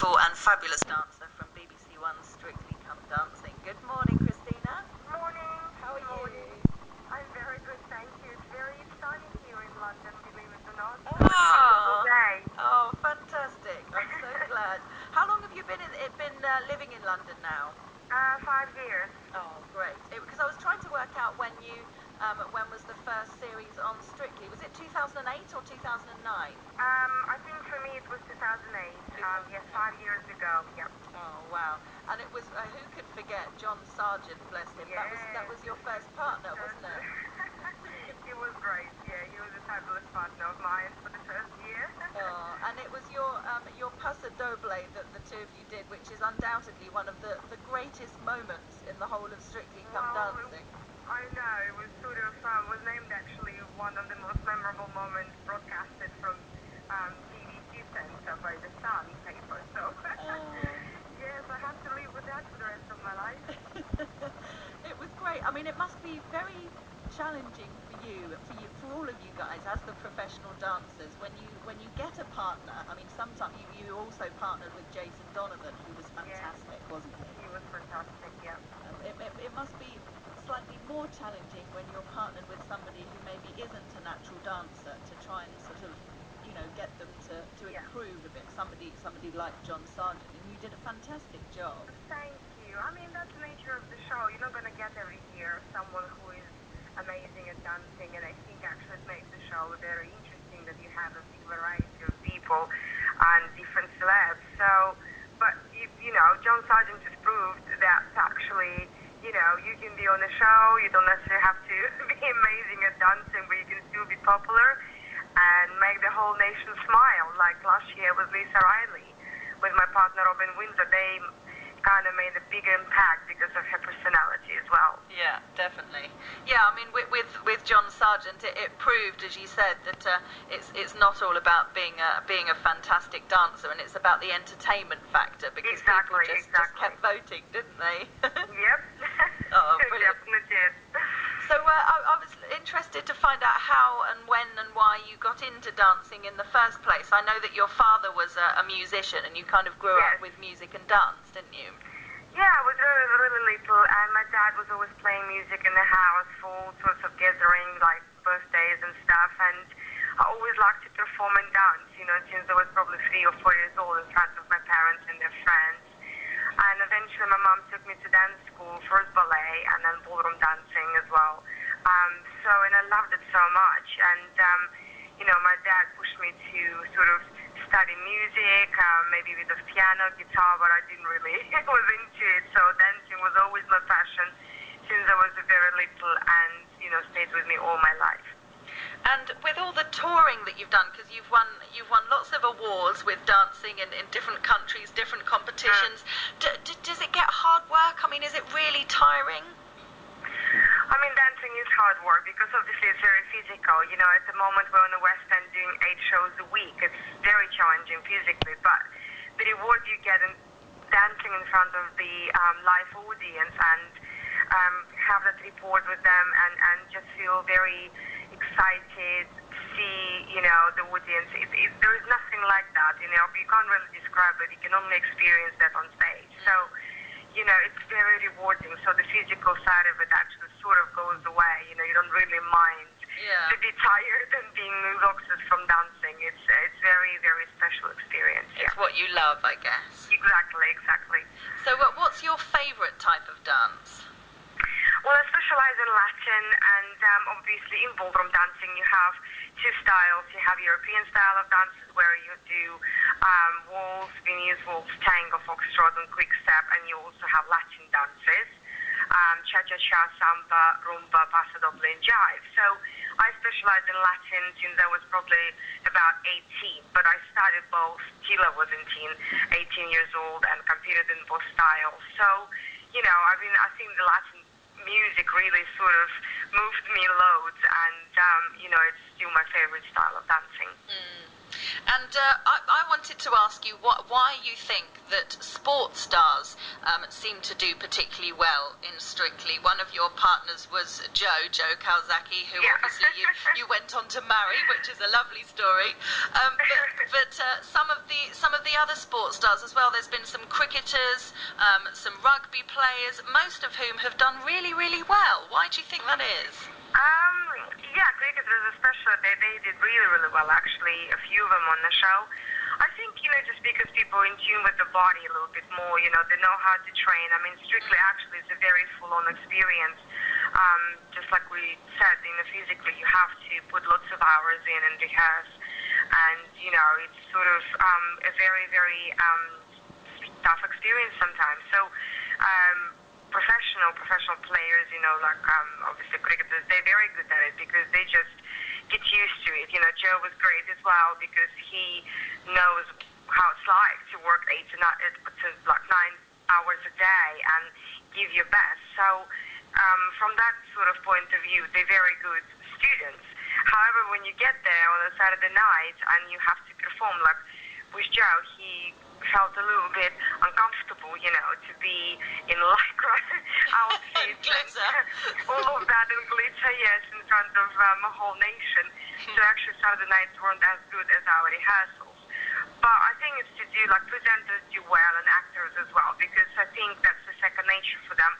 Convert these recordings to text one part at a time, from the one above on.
And fabulous dancer from BBC One's Strictly Come Dancing. Good morning, Christina. Morning. How are Morning. you? I'm very good, thank you. It's very sunny here in London, believe it or not. Oh, So it's a beautiful day. oh, fantastic! I'm so glad. How long have you been living in London now? 5 years. Oh, great! Because I was trying to work out when was the first series on Strictly? Was it 2008 or 2009? I think for me it was 2008. Yes, 5 years ago. Yep. Oh, wow! And it was who could forget John Sargent? Bless him. That was your first partner, wasn't it? He was great. Yeah, he was a fabulous partner of mine for the first year. Oh, and it was your Paso Doble that the two of you did, which is undoubtedly one of the greatest moments in the whole of Strictly Come Dancing. I know, it was sort of, was named actually one of the most memorable moments broadcasted from TVC Centre by the Sun paper, so yes, I have to live with that for the rest of my life. It was great. I mean, it must be very challenging for all of you guys as the professional dancers when you get a partner. I mean, sometimes you also partnered with Jason Donovan, who was fantastic, wasn't he? He was fantastic, yeah. It must be slightly more challenging when you're partnered with somebody who maybe isn't a natural dancer to try and sort of, get them to improve a bit. Somebody like John Sargent, and you did a fantastic job. Thank you. I mean, that's the nature of the show. You're not going to get every year someone who is amazing at dancing, and I think actually it makes the show very interesting that you have a big variety of people and different celebs. So, but John Sargent has proved that actually, you can be on a show, you don't necessarily have to be amazing at dancing, but you can still be popular and make the whole nation smile. Like last year with Lisa Riley, with my partner Robin Windsor, they kind of made a big impact because of her personality as well. Yeah, definitely. Yeah, I mean, with John Sargent, it proved, as you said, that it's not all about being a fantastic dancer, and it's about the entertainment factor, because people just kept voting, didn't they? Yep. Oh, brilliant. Definitely did. So I was interested to find out how and when and why you got into dancing in the first place. I know that your father was a musician, and you kind of grew up with music and dance, didn't you? Yeah, I was really, really little, and my dad was always playing music in the house for all sorts of gatherings, like birthdays and stuff, and I always liked to perform and dance, since I was probably 3 or 4 years old in front of my parents and their friends. And eventually my mom took me to dance school, first ballet and then ballroom dancing as well. And I loved it so much. And, my dad pushed me to sort of study music, maybe a bit of piano, guitar, but I didn't really was into it. So dancing was always my passion since I was very little and, stayed with me all my life. And with all the touring that you've done, because you've won lots of awards with dancing in different countries, different competitions, does it get hard work? I mean, is it really tiring? I mean, dancing is hard work because obviously it's very physical. At the moment we're on the West End doing 8 shows a week. It's very challenging physically, but the reward you get in dancing in front of the live audience and have that report with them and just feel very excited, see, the audience. There is nothing like that, you can't really describe it. You can only experience that on stage. So, it's very rewarding. So the physical side of it actually sort of goes away. You don't really mind to be tired and being exhausted from dancing. It's very, very special experience. It's what you love, I guess. Exactly. So what's your favorite type of dance? Well, I specialize in Latin, and obviously in ballroom dancing you have 2 styles. You have European style of dances where you do waltz, Viennese waltz, tango, foxtrot, and quick step, and you also have Latin dances, cha-cha-cha, samba, rumba, paso doble, and jive. So I specialize in Latin since I was probably about 18, but I started both till I was 18 years old and competed in both styles. So, I think the Latin music really sort of moved me loads, and it's still my favorite style of dancing. And I wanted to ask you why you think that sports stars seem to do particularly well in Strictly. One of your partners was Joe Calzaghe, who obviously you went on to marry, which is a lovely story. But some of the other sports stars as well. There's been some cricketers, some rugby players, most of whom have done really, really well. Why do you think that is? Yeah, cricketers especially, they did really, really well, actually, a few of them on the show. I think, just because people are in tune with the body a little bit more, they know how to train. I mean, Strictly actually is a very full-on experience. Just like we said, physically you have to put lots of hours in and rehearse. And, it's sort of a very, very tough experience sometimes. So, professional players, obviously cricketers, they're very good at it because they just get used to it. Joe was great as well because he knows how it's like to work 8 to 9 hours a day and give your best. So from that sort of point of view, they're very good students. However, when you get there on a Saturday night and you have to perform, like with Joe, he felt a little bit uncomfortable, to be in lycra outfits and all of that and glitter, yes, in front of a whole nation. So actually Saturday nights weren't as good as our rehearsals. But I think it's to do, presenters do well and actors as well, because I think that's the second nature for them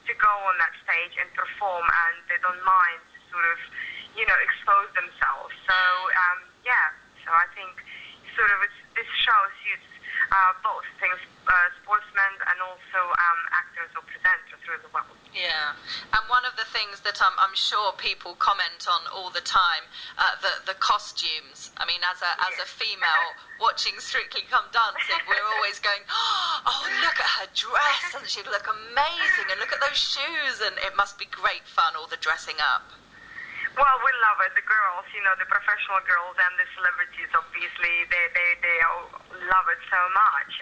to go on that stage and perform, and they don't mind to sort of, expose themselves. So, so I think sort of this show suits both things, sportsmen and also actors or presenters really well. Yeah, and one of the things that I'm sure people comment on all the time, the costumes. I mean, as a female watching Strictly Come Dancing, we're always going, oh, look at her dress, and she'd look amazing, and look at those shoes, and it must be great fun, all the dressing up. Well, we love it. The girls, the professional girls and the celebrities, obviously, they all love it so much.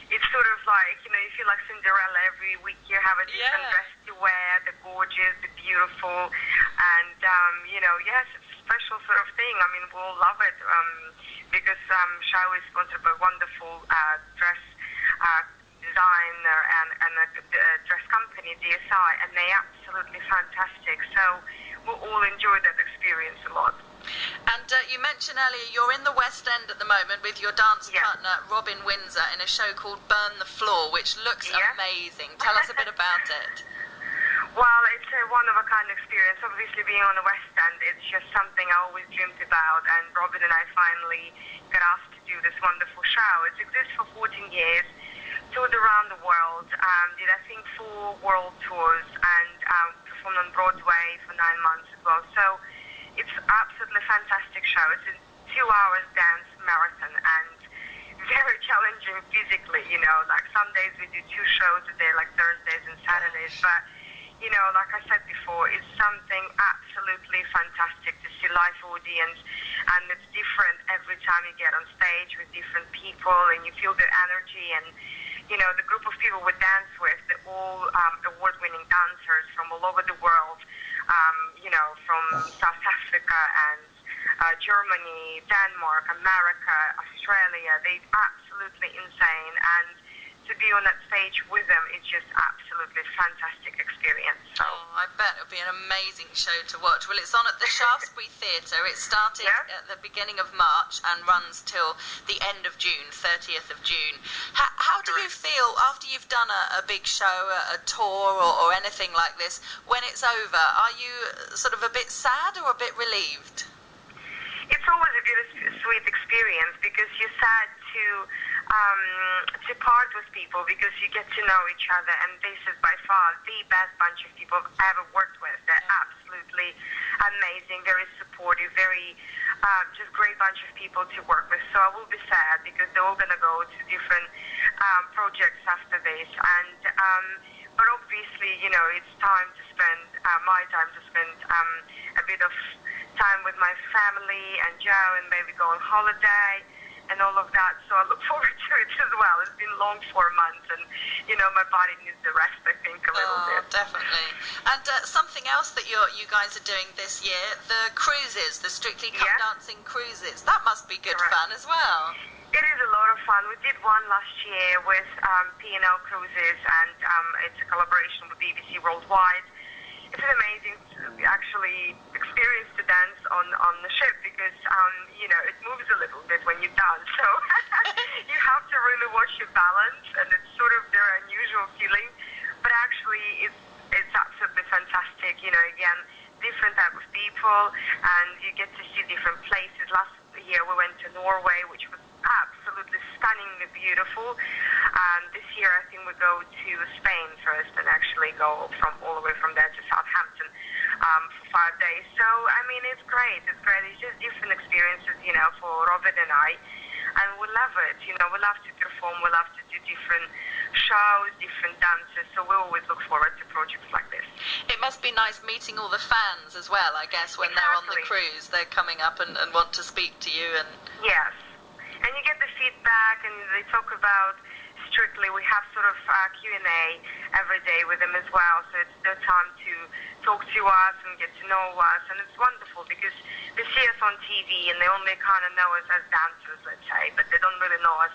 It's sort of like, you feel like Cinderella every week. You have a different dress to wear, the gorgeous, the beautiful, and, yes, it's a special sort of thing. I mean, we all love it because show is sponsored by a wonderful dress designer and a dress company, DSI, and they're absolutely fantastic. So we all enjoy that experience a lot. And you mentioned earlier you're in the West End at the moment with your dance partner Robin Windsor in a show called Burn the Floor, which looks amazing. Tell us a bit about it. Well, it's a one-of-a-kind experience. Obviously, being on the West End, it's just something I always dreamed about, and Robin and I finally got asked to do this wonderful show. It exists for 14 years, toured around the world, did I think 4 world tours, and performed on Broadway for 9 months as well. So it's absolutely fantastic show. It's a 2 hours dance marathon and very challenging physically, some days we do 2 shows a day, like Thursdays and Saturdays, but like I said before, it's something absolutely fantastic to see live audience, and it's different every time you get on stage with different people and you feel the energy, and the group of people we dance with, they're all award-winning dancers from all over the world, from South Africa and Germany, Denmark, America, Australia. They're absolutely insane, and to be on that stage with them is just absolutely fantastic experience. So. Oh, I bet it'll be an amazing show to watch. Well, it's on at the Shaftesbury Theatre. It started at the beginning of March and runs till the end of June, 30th of June. How do you feel after you've done a big show, a tour or anything like this, when it's over? Are you sort of a bit sad or a bit relieved? It's always a bittersweet experience because you're sad to part with people because you get to know each other, and this is by far the best bunch of people I've ever worked with. They're absolutely amazing, very supportive, very just great bunch of people to work with. So I will be sad because they're all going to go to different projects after this, and but obviously, it's time to spend my time to spend a bit of time with my family and Joe, and maybe go on holiday. and all of that. So I look forward to it as well. It's been long 4 months, and my body needs the rest, I think, a little bit. Definitely. And something else that you guys are doing this year, the cruises, the Strictly Come Dancing cruises. That must be good fun as well. It is a lot of fun. We did one last year with P&L Cruises, and it's a collaboration with BBC Worldwide. It's an amazing, actually, experience to dance on the ship because, it moves a little bit when you dance. So you have to really watch your balance, and it's sort of their unusual feeling. But actually, it's absolutely fantastic. Again, different type of people, and you get to see different places. Last year we went to Norway, which was absolutely stunningly beautiful. This year I think we go to Spain first and actually go all the way from there to Southampton for 5 days. So I mean, it's great. It's just different experiences, for Robert and I, and we love it. We love to perform. We love to do different shows, different dances. So we always look forward to projects like this. It must be nice meeting all the fans as well, I guess, when they're on the cruise. They're coming up and want to speak to you. And yes. And you get the feedback, and they talk about Strictly. We have sort of Q&A every day with them as well, so it's their time to talk to us and get to know us, and it's wonderful because they see us on TV and they only kind of know us as dancers, let's say, but they don't really know us,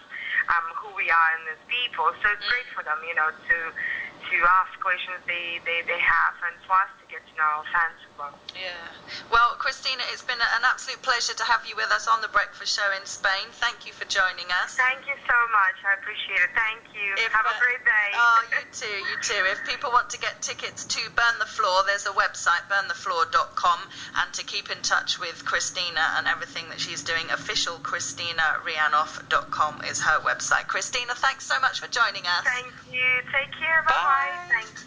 who we are and as people. So it's great for them, to ask questions they have, and for us to get to know our fans as well. Yeah. Well, Christina, it's been an absolute pleasure to have you with us on the Breakfast Show in Spain. Thank you for joining us. Thank you so much. I appreciate it. Thank you. Have a great day. Oh, you too. If people want to get tickets to Burn the Floor, there's a website, burnthefloor.com, and to keep in touch with Christina and everything that she's doing, officialchristinarianoff.com is her website. Christina, thanks so much for joining us. Thank you. Take care. Bye-bye. Thanks.